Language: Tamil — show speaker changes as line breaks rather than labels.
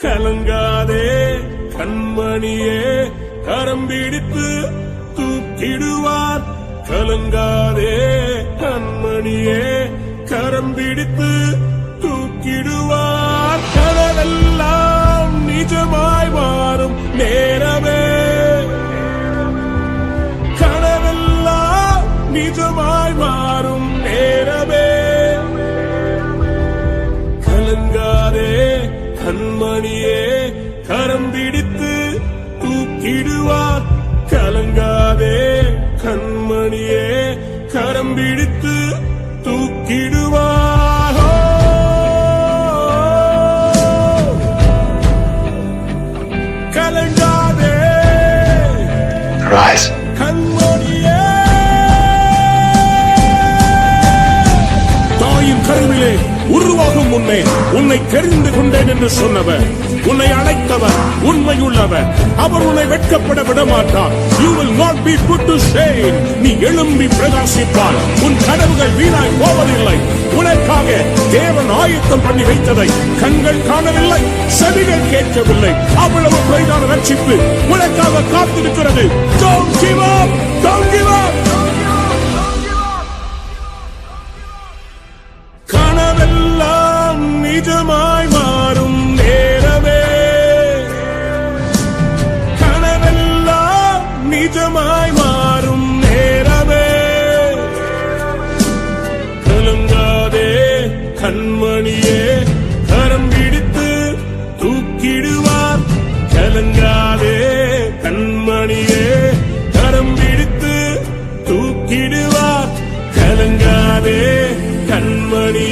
கலங்காதே கண்மணியே கரம் பிடித்து தூக்கிடுவார் கலங்காதே கண்மணியே கரம் பிடித்து தூக்கிடுவார் கனவெல்லாம் நிஜமாய் மாறும் நேரமே கனவெல்லாம் நிஜமாய் மாறும் நேரமே கலங்காதே கண்மணியே கரம் பிடித்து தூக்கிடுவார் கலங்காதே கண்மணியே கரம் பிடித்து தூக்கிடுவார் கலங்காதே கண்மணியே தாயின் கருவிலே உருவாகும் முன்னே உன்னை தெரிந்து கொண்டேன் என்று சொன்னவர், உன்னை அழைத்தவர் உண்மையுள்ளவர், அவர் உன்னை வெட்கப்பட விடமாட்டார். You will not be put to shame. நீ எழும்பி பிரகாசிப்பார். உன் கனவுகள் வீணாய் போவதில்லை. உனக்காக தேவன் ஆயத்தம் பண்ணி வைத்ததை கண்கள் காணவில்லை, செவிகள் கேட்கவில்லை. அவ்வளவு பெரிதான ரட்சிப்பு உனக்காக காத்திருக்கிறது. Don't give up. Don't give up. கனவெல்லாம் நிஜமாய் மாறும் நேரமே கனவெல்லாம் நிஜமாய் மாறும் நேரமே கலங்காதே கண்மணியே கரம் பிடித்து தூக்கிடுவார் கலங்காதே கண்மணியே கரம் பிடித்து தூக்கிடுவார் கலங்காதே கண்மணி